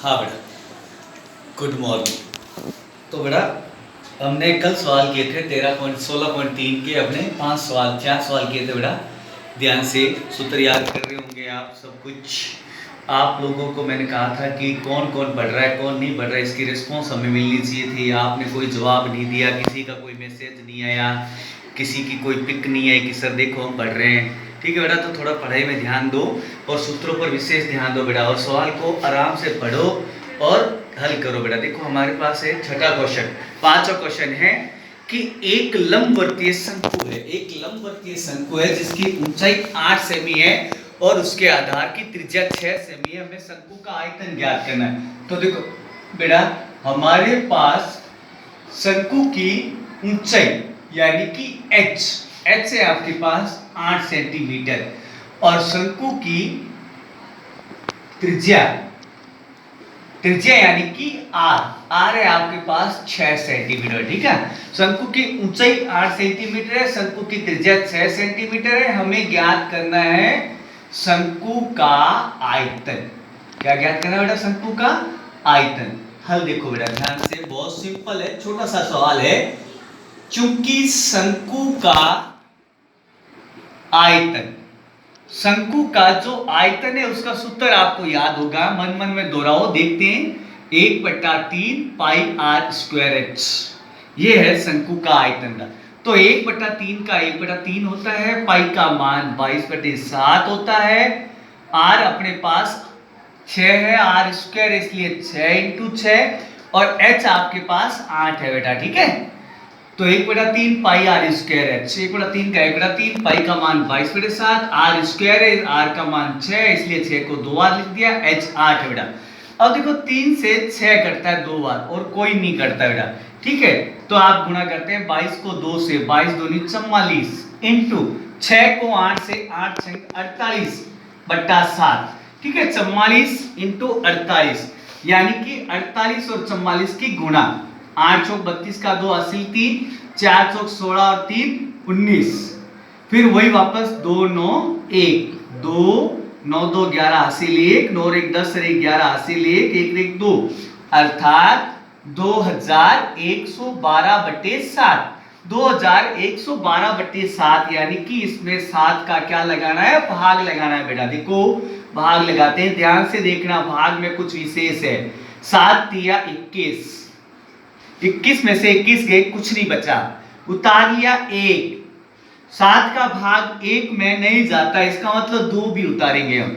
हाँ बेटा, good morning. तो बेटा हमने कल सवाल किए थे 13.16.3 के, अपने 4 सवाल किए थे बेटा। ध्यान से सूत्र याद कर रहे होंगे आप सब कुछ। आप लोगों को मैंने कहा था कि कौन कौन पढ़ रहा है कौन नहीं पढ़ रहा है, इसकी रिस्पॉन्स हमें मिलनी चाहिए थी। आपने कोई जवाब नहीं दिया, किसी का कोई मैसेज नहीं आया, किसी की कोई पिक नहीं आई कि सर देखो हम पढ़ रहे हैं। ठीक है बेटा, तो थोड़ा पढ़ाई में ध्यान दो और सूत्रों पर विशेष ध्यान दो बेटा, और सवाल को आराम से पढ़ो और हल करो बेटा। देखो हमारे पास है छठा क्वेश्चन, पांचवा क्वेश्चन है कि एक लंबवर्तीय शंकु है, एक लंबवर्तीय शंकु है जिसकी ऊंचाई 8 सेमी है और उसके आधार की त्रिज्या 6 सेमी है। हमें शंकु का आयतन ज्ञात करना है। तो देखो बेटा, हमारे पास शंकु की ऊंचाई यानी कि h है आपके पास 8 सेंटीमीटर और शंकु की त्रिज्या यानी कि r है आपके पास 6 सेंटीमीटर। ठीक है, शंकु की ऊंचाई 8 सेंटीमीटर है, शंकु की त्रिज्या 6 सेंटीमीटर है। हमें ज्ञात करना है शंकु का आयतन। क्या ज्ञात करना है बेटा? शंकु का आयतन। हल देखो बेटा ध्यान से, बहुत सिंपल है, छोटा सा सवाल है। चूंकि शंकु का आयतन, शंकु का जो आयतन है उसका सूत्र आपको याद होगा, मन मन में दोहराओ, देखते हैं। 1/3 पाई आर स्क्वायर एच, ये है शंकु का आयतन का। तो 1/3 का 1/3 होता है, पाई का मान 22/7 होता है, आर अपने पास 6 है, आर स्क्वायर इसलिए 6 × 6 और एच आपके पास 8 है बेटा। ठीक है, तो 1/3 पाई आर स्क्वायर है, 1/3 का 1/3, पाई का मान 22/7, आर स्क्वायर है, आर का मान 6 इसलिए 6 को 2 बार लिख दिया, एच 8 है बेटा। अब देखो 3 से 6 कटता है 2 बार और कोई नहीं कटता बेटा। ठीक है, तो आप गुणा करते हैं 22 को 2 से, 22 दूनी 44 इंटू 6 को 8 से, 8 6 48/7। ठीक है, 44 इंटू 48 यानी कि 48 और 44 की गुणा। 8 चौक 32 का 2 80 3, 4 चौक 16 और 3 19, फिर वही वापस 2 9 1 2 9 2 11 हासिल 1, 9 और 1 10 और 1 11 हासिल 1, 1 1 2 अर्थात 2112/7, 2112/7 यानी कि इसमें 7 का क्या लगाना है? भाग लगाना है बेटा। देखो भाग लगाते हैं, ध्यान से देखना, भाग में कुछ विशेष है। 7 तिया 21, 21 में से 21 गए, कुछ नहीं बचा, उतार लिया 1। 7 का भाग 1 में नहीं जाता, इसका मतलब 2 भी उतारेंगे हम।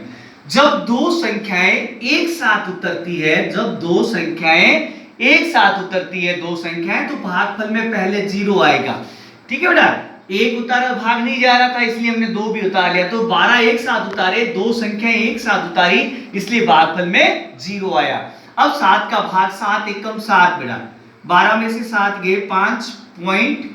जब दो संख्याएं एक साथ उतरती है, जब दो संख्याएं एक साथ उतरती है, दो संख्याएं, तो भागफल में पहले 0 आएगा। ठीक है बेटा, 1 उतारा, भाग नहीं जा रहा था इसलिए हमने 2 भी उतार लिया। तो 12 एक साथ उतारे, दो संख्याएं एक साथ उतारी इसलिए भागफल में 0 आया। अब 7 का भाग 7 एकम 7 बेटा, 12 में से 7 गए 5 पॉइंट।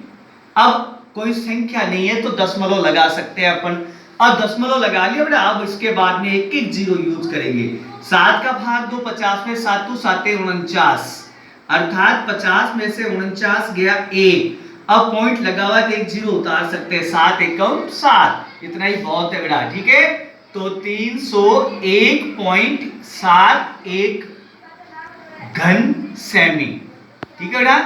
अब कोई संख्या नहीं है तो दशमलव लगा सकते हैं अपन। अब दशमलव लगा लिया बेटा, अब इसके बाद में एक एक 0 यूज करेंगे। 7 का भाग 2 50 में, 7 2 7 49 अर्थात 50 में से 49 गया 1। अब पॉइंट लगा हुआ तो एक 0 उतार सकते हैं, 7 एकम 7, इतना ही बहुत है बेटा। ठीक है, तो 301.71 घन सेमी। ठीक है बेटा,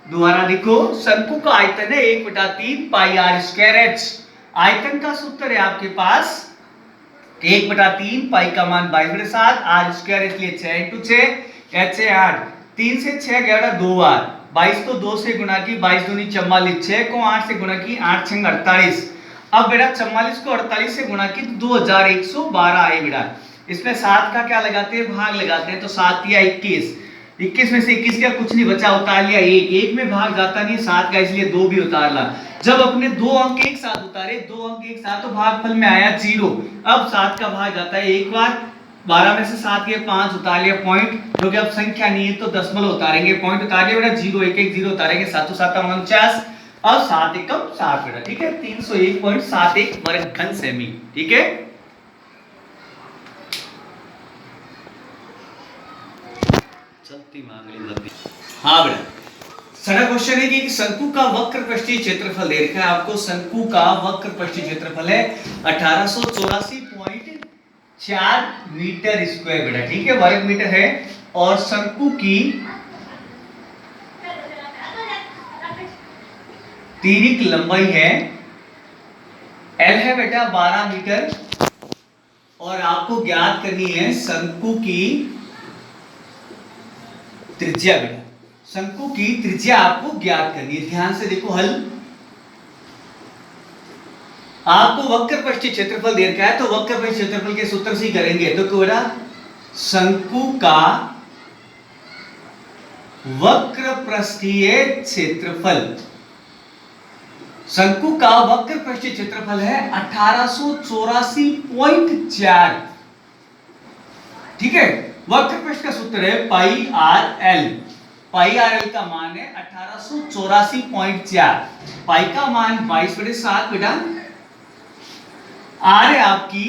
दोबारा देखो, शंकु का आयतन है 1/3 पाई आर स्क्वायर एच। आयतन का सूत्र है आपके पास 1/3 पाई का मान 22/7, आर स्क्वायर इसलिए 6 × 6, एच है 8, 3 से 6 गया 2 बार, 22 को 2 से गुणा की, 22 दूनी 44, 6 को 8 से गुणा की, 8 6 48। अब बेटा 44 को 48 से गुणा की तो 2112 आए बेटा। इसमें 7 का क्या लगाते हैं? भाग लगाते हैं। तो 7 या 21, 21 में से 21 का कुछ नहीं बचा, उतार लिया 1, 1 में भाग जाता नहीं 7 का इसलिए 2 भी उतार ला। जब अपने 2 अंक एक साथ उतारे, 2 अंक एक साथ, तो भागफल में आया 0। अब 7 का भाग जाता है एक बार, 12 में से 7 गए 5, उतार लिया पॉइंट, क्योंकि अब संख्या नहीं है तो दशमलव उतारेंगे, पॉइंट उतार लिया बेटा, 0 1 1 0 उतारेंगे, 7 7 49, अब 7 एकम 7 बेटा। ठीक है, 301.71 वर्ग घन सेमी। ठीक है, चलती मांगली लंबी। हाँ बेटा, सारा क्वेश्चन है कि शंकु का वक्र पृष्ठीय क्षेत्रफल दे रखा है आपको। शंकु का वक्र पृष्ठीय क्षेत्रफल है 1884.4 मीटर स्क्वायर बेटा। ठीक है, वर्ग मीटर है और शंकु की तिर्यक लंबाई है L है बेटा 12 मीटर, और आपको ज्ञात करनी है शंकु की त्रिज्या बेटा। शंकु की त्रिज्या आपको ज्ञात करनी है। ध्यान से देखो हल। आपको वक्र पृष्ठीय क्षेत्रफल दे रखा है, तो वक्र पृष्ठीय क्षेत्रफल के सूत्र से ही करेंगे। तो बेटा शंकु का वक्र पृष्ठीय क्षेत्रफल, शंकु का वक्र पृष्ठीय क्षेत्रफल है 1884.4। ठीक है, वक्र पृष्ठ का सूत्र है पाई आर एल। पाई आर एल का मान है 1884.4। पाई का मान 22/7 बेटा। आर है आपकी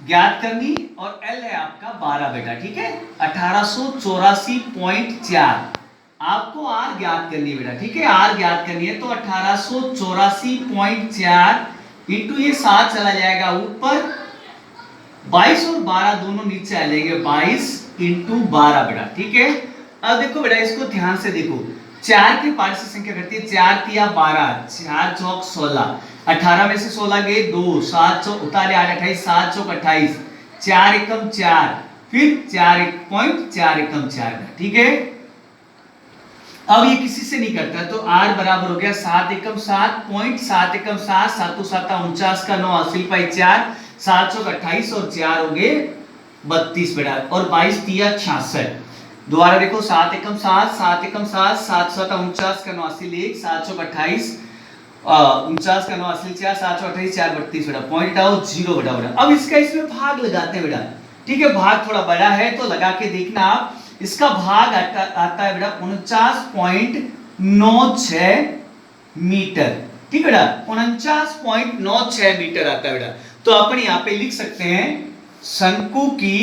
ज्ञात करनी और एल है आपका 12 बेटा। ठीक है, 1884.4 आपको आर ज्ञात करनी है बेटा। ठीक है, आर ज्ञात करनी है तो 1884.4 इंटू ये 7 चला जाएगा ऊपर, 22 और 12 दोनों नीचे आ जाएंगे, 22 इंटू 12 बेटा। ठीक है, अब देखो बेटा इसको ध्यान से देखो। 4 के पार से संख्या घटती है, 4 तिया 12, 4 चौक 16, 18 में से 16 गए 2, 7 चौक उतारे 8 28, 7 चौक 28, 4 एकम 4, फिर 4 एकम 4। ठीक है, अब ये किसी से नहीं करता, तो r बराबर हो गया 7 एकम 7 पॉइंट 7 एकम 7, 7 7 49 का 9 80 पाई 4, 7 चौक 28 और 4 हो गए 32 बेटा, और 22 तिया 66। दोबारा देखो 7 एकम 7, 7 एकम 7, 7 7 49 का 9 80 1, 7 चौक 28, 49 का 9 80 4, 7 चौक 28 4 32 बेटा। पॉइंट आओ 0 बेटा बेटा। अब इसका इसमें भाग लगाते हैं बेटा। ठीक है, भाग थोड़ा बड़ा है तो लगा के देखना आप। इसका भाग आता है बेटा 49.96 मीटर। ठीक है बेटा, 49.96 मीटर आता है बेटा। तो अपन यहां पे लिख सकते हैं शंकु की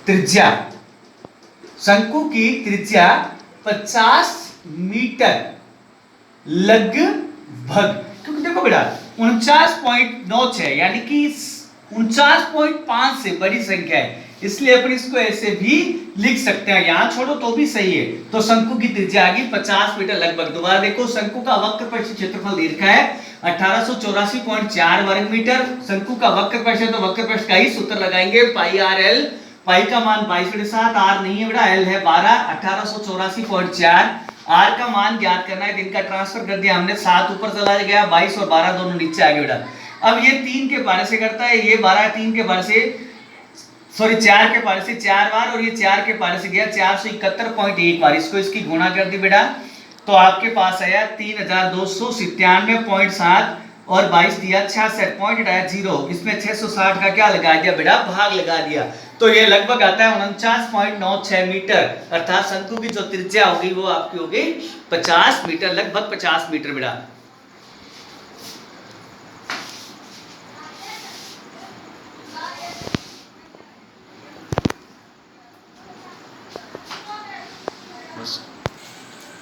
त्रिज्या, शंकु की त्रिज्या 50 मीटर लगभग, क्योंकि देखो बेटा 49.96 यानी कि 49.5 से बड़ी संख्या है, इसलिए अपन इसको ऐसे भी लिख सकते हैं, यहां छोड़ो तो भी सही है। तो शंकु की त्रिज्या आ गई 50 मीटर लगभग। दोबारा देखो, शंकु का वक्र पृष्ठ क्षेत्रफल दे रखा है 1884.4 वर्ग मीटर। शंकु का वक्र पृष्ठ है तो वक्र पृष्ठ का ही सूत्र लगाएंगे, पाई आर एल। पाई का मान 22/7, आर नहीं है बेटा, एल है 12, 1884.4। आर का मान ज्ञात करना है, इनका ट्रांसफर कर दिया हमने, 7 ऊपर चला गया, 22 और 12 दोनों नीचे आ गए बेटा। अब ये 3 के बारे से करता है, ये 12 3 के बारे से, सॉरी 4 के पारे से 4 बार, और ये 4 के पारे से गया 471.1 बार। इसको इसकी गुणा कर दी बेटा, तो आपके पास आया 3297.7 और 22 दिया 66 पॉइंट आया 0। इसमें 660 का क्या लगा दिया बेटा, भाग लगा दिया। तो ये लगभग आता है 49.96 मीटर, अर्थात शंकु की जो त्रिज्या होगी वो आपकी हो गई 50 मीटर, लगभग 50 मीटर बेटा।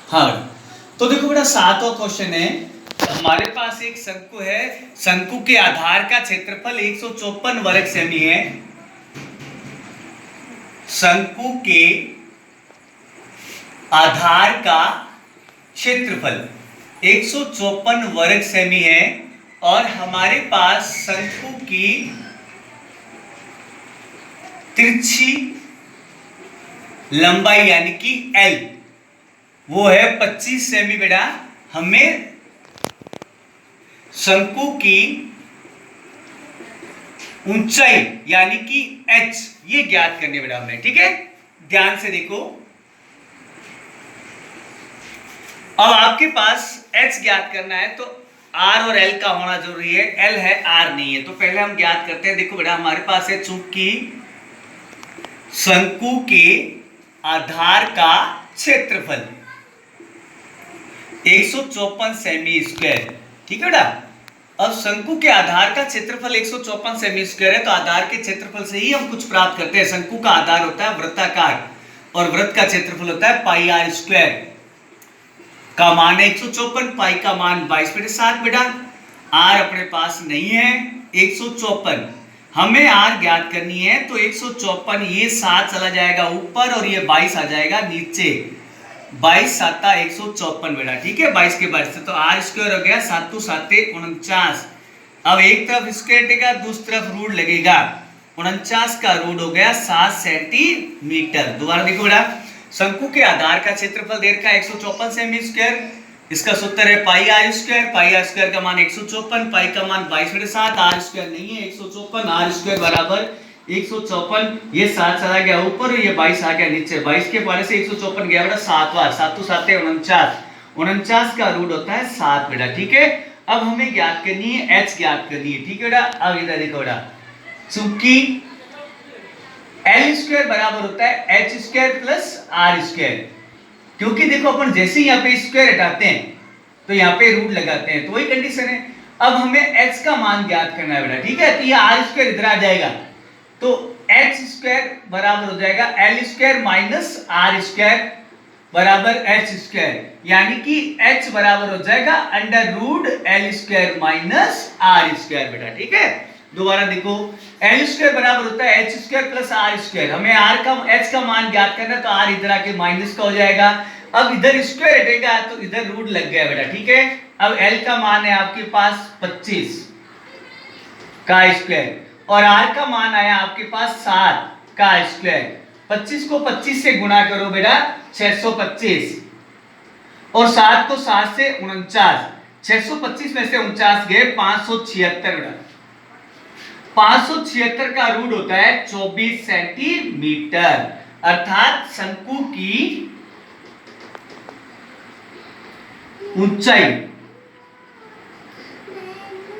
हाँ, तो देखो बेटा 7वां क्वेश्चन है, हमारे पास एक शंकु है, शंकु के आधार का क्षेत्रफल 154 वर्ग सेमी है। शंकु के आधार का क्षेत्रफल 154 वर्ग सेमी है, और हमारे पास शंकु की तिरछी लंबाई यानी कि L वो है 25 सेमी बेटा। हमें शंकु की ऊंचाई यानी कि H ये ज्ञात करनी बेटा हमें। ठीक है, ध्यान से देखो, अब आपके पास H ज्ञात करना है तो R और L का होना जरूरी है, L है R नहीं है, तो पहले हम ज्ञात करते हैं। देखो बेटा हमारे पास है, चूंकि शंकु के आधार का क्षेत्रफल 154 सेमी स्क्वायर। ठीक है बेटा, अब शंकु के आधार का क्षेत्रफल 154 सेमी स्क्वायर है, तो आधार के क्षेत्रफल से ही हम कुछ प्राप्त करते हैं। शंकु का आधार होता है वृत्ताकार और वृत्त का क्षेत्रफल होता है पाई आर स्क्वायर। का मान है 154, पाई का मान 22/7 बेटा। आर अपने पास नहीं है 154, हमें आर ज्ञात करनी है, तो 154, ये 7 चला जाएगा ऊपर और ये 22 आ जाएगा नीचे। 22 साता 154 बेटा, ठीक है, 22 के बाद से तो आर स्क्वायर हो गया 7 2 7 49। अब एक तरफ स्क्वायर हटेगा, दूसरी तरफ रूट लगेगा, 49 का रूट हो गया 7 सेंटीमीटर। दोबारा देखो बेटा, शंकु के आधार का क्षेत्रफल दे रखा है 154 सेमी स्क्वायर, इसका सूत्र है पाई आर स्क्वायर का मान 154, पाई का मान 22/7, आर स्क्वायर नहीं है 154, आर स्क्वायर बराबर 154, ये 7 चला गया ऊपर और ये 22 आ गया नीचे, 22 के पारे से 154 गया बेटा 7 बार, 7 2 7 49, 49 का रूट होता है 7 बेटा, ठीक है। अब हमें ज्ञात करनी है h ज्ञात करनी है, ठीक है बेटा। अब इधर देखो बेटा, चूंकि एल स्क्वायर बराबर होता है H square plus R square, क्योंकि देखो अपन जैसे ही यहाँ पे स्क्वायर हटाते हैं तो यहाँ पे रूट लगाते हैं, तो वही कंडीशन है। अब हमें h का मान ज्ञात करना है बेटा, ठीक है, तो ये आर स्क्वायर इधर आ जाएगा, तो एच स्क्वायर बराबर हो जाएगा L square minus R square बराबर एच स्क्वायर, यानी कि h बराबर हो जाएगा under root L square minus R square बेटा, ठीक है। दोबारा देखो, एल स्क्वायर बराबर होता है H square plus R square, हमें आर का एच का मान ज्ञात करना है, तो आर इधर आके माइनस का हो जाएगा। अब इधर स्क्वायर हटेगा तो इधर रूट लग गया बेटा, ठीक है। अब एल का मान है आपके पास 25 का स्क्वायर और आर का मान आया आपके पास 7 का स्क्वायर, 25 को 25 से गुणा करो बेटा 625 और 7 को 7 से 49, 625 में से 49 गए 576 बेटा, 576 का रूट होता है 24 सेंटीमीटर, अर्थात शंकु की ऊंचाई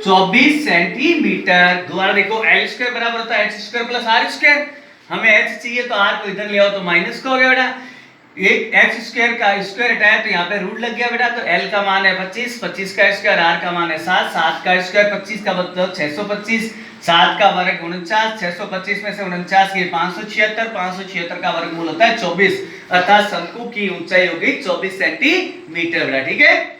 24 सेंटीमीटर। दोबारा देखो, एल स्क्वायर बराबर होता है H square plus R square, हमें एच चाहिए तो आर को इधर ले आओ तो माइनस का हो गया बेटा, एक एच स्क्वायर का स्क्वायर हटाया तो यहाँ पे रूट लग गया बेटा, तो एल का मान है 25, 25 का स्क्वायर, आर का मान है 7, 7 का स्क्वायर 25 का मतलब 625, 7 का वर्ग 49, 625 में से 49 के 576, 576 का वर्गमूल होता है 24, अर्थात शंकु की ऊंचाई होगी 24 सेंटीमीटर बेटा, ठीक है।